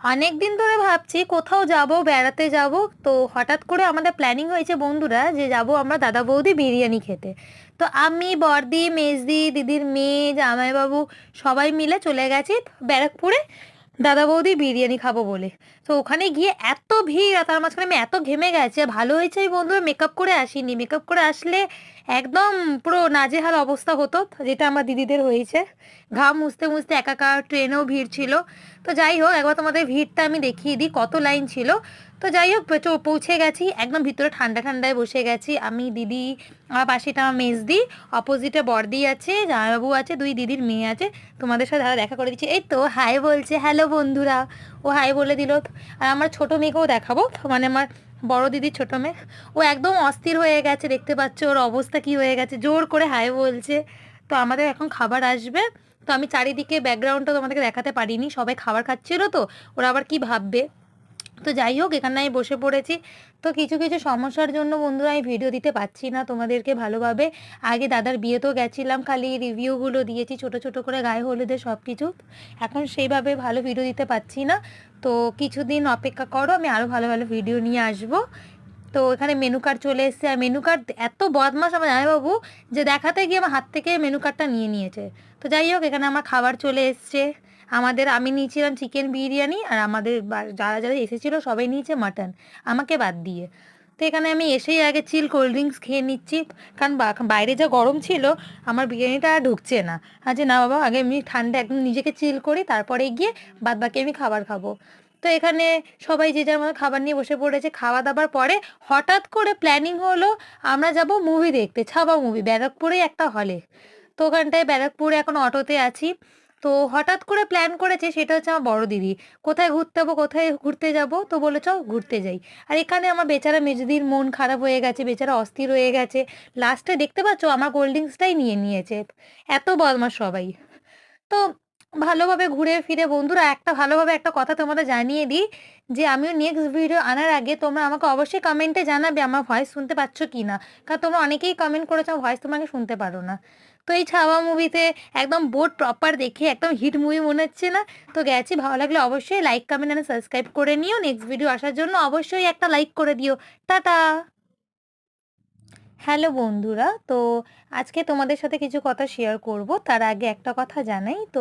অনেক দিন ধরে ভাবছি কোথাও যাব, বেড়াতে যাব। তো হঠাৎ করে আমাদের প্ল্যানিং হয়েছে বন্ধুরা যে যাব আমরা দাদা বৌদি বিরিয়ানি খেতে। তো আমি, বড়দি, মেজদি, দিদির মেয়ে, জামাইবাবু সবাই মিলে চলে গেছি ব্যারাকপুরে দাদা বৌদি বিরিয়ানি খাবো বলে। তো ওখানে গিয়ে এত ভিড়, আর তার মাঝখানে আমি এত ঘেমে গেছি। আর ভালো হয়েছে আমি বন্ধুরা মেকআপ করে আসিনি, মেকআপ করে আসলে একদম পুরো নাজেহাল অবস্থা হতো, যেটা আমার দিদিদের হয়েছে। ঘাম মুছতে মুছতে একাকার, ট্রেনেও ভিড় ছিল। তো যাই হোক, একবার তোমাদের ভিড়টা আমি দেখিয়ে দিই কত লাইন ছিল। তো যাই হোক, পৌঁছে গেছি একদম ভিতরে, ঠান্ডা ঠান্ডায় বসে গেছি আমি, দিদি, আমার পাশেটা আমার মেজদি, অপোজিটে বড়দি আছে, জামাইবাবু আছে, দুই দিদির মেয়ে আছে। তোমাদের সাথে দাদা দেখা করে দিচ্ছি, এই তো হাই বলছে, হ্যালো বন্ধুরা। ও হাই বলে দিল। আর আমার ছোটো মেয়েকেও দেখাবো, মানে আমার বড় দিদির ছোটো মেয়ে, ও একদম অস্থির হয়ে গেছে, দেখতে পাচ্ছ ওর অবস্থা কি হয়ে গেছে, জোর করে হাই বলছে। তো আমাদের এখন খাবার আসবে। তো আমি চারিদিকে ব্যাকগ্রাউন্ডটা তোমাদেরকে দেখাতে পারিনি, সবাই খাবার খাচ্ছিল, তো ওরা আবার কি ভাববে। তো যাই হোক, এখানে আমি বসে পড়েছি। তো কিছু কিছু সমস্যার জন্য বন্ধুরা আমি ভিডিও দিতে পারছি না তোমাদেরকে ভালোভাবে। আগে দাদার বিয়েতেও গেছিলাম, খালি রিভিউগুলো দিয়েছি ছোট ছোট করে, গায়ে হলুদের সব কিছু। এখন সেইভাবে ভালো ভিডিও দিতে পারছি না। তো কিছুদিন অপেক্ষা করো, আমি আরও ভালো ভালো ভিডিও নিয়ে আসবো। তো এখানে মেনু কার্ড চলে এসছে, আর মেনু কার্ড এত বদমাশ আমার জামাইবাবু, যে দেখাতে গিয়ে আমার হাত থেকে মেনু কার্ডটা নিয়ে নিয়েছে। তো যাই হোক, এখানে আমার খাবার চলে এসছে। আমি নিয়েছিলাম চিকেন বিরিয়ানি, আর আমাদের যারা যারা এসেছিলো সবাই নিয়েছে মাটন, আমাকে বাদ দিয়ে। তো এখানে আমি এসেই আগে চিল কোল্ড ড্রিঙ্কস খেয়ে নিচ্ছি, কারণ বাইরে যা গরম ছিল আমার বিরিয়ানিটা আর ঢুকছে না। যে না বাবা, আগে আমি ঠান্ডা একদম নিজেকে চিল করি, তারপরে গিয়ে বাদ বাকি আমি খাবার খাবো। তো এখানে সবাই যে যার মতো খাবার নিয়ে বসে পড়েছে। খাওয়া দাবার পরে হঠাৎ করে প্ল্যানিং হলো আমরা যাব মুভি দেখতে, ছাবা মুভি, ব্যারাকপুরেই একটা হলে। তো ওখানটায় ব্যারাকপুরে এখন অটোতে আছি। তো হঠাৎ করে প্ল্যান করেছে, সেটা হচ্ছে আমার বড় দিদি, কোথায় ঘুরতে যাবো, কোথায় ঘুরতে যাব। তো বলে চল ঘুরতে যাই। আর এখানে আমার বেচারা মেজদির মন খারাপ হয়ে গেছে, বেচারা অস্থির হয়ে গেছে। লাস্টে দেখতে পাচ্ছ আমার কোল্ড ড্রিঙ্কসটাই নিয়ে নিয়েছে। এত বদমাশ সবাই। তো ভালোভাবে ঘুরে ফিরে বন্ধুরা, ভালোভাবে একটা কথা তোমাদের জানিয়ে দিই, যে আমিও নেক্সট ভিডিও আনার আগে তোমরা আমাকে অবশ্যই কমেন্টে জানাবে আমার ভয়েস শুনতে পাচ্ছ কি না। কারণ তোমরা অনেকেই কমেন্ট করেছো আমার ভয়েস তোমাকে শুনতে পারো না। তো এই ছাওয়া মুভিতে একদম বোর্ড প্রপার দেখে একদম হিট মুভি মনে হচ্ছে না। তো গেছি, ভালো লাগলে অবশ্যই লাইক, কমেন্ট আর সাবস্ক্রাইব করে নিও। নেক্সট ভিডিও আসার জন্য অবশ্যই একটা লাইক করে দিও। টাটা। হ্যালো বন্ধুরা, তো আজকে তোমাদের সাথে কিছু কথা শেয়ার করব, তার আগে একটা কথা জানাই। তো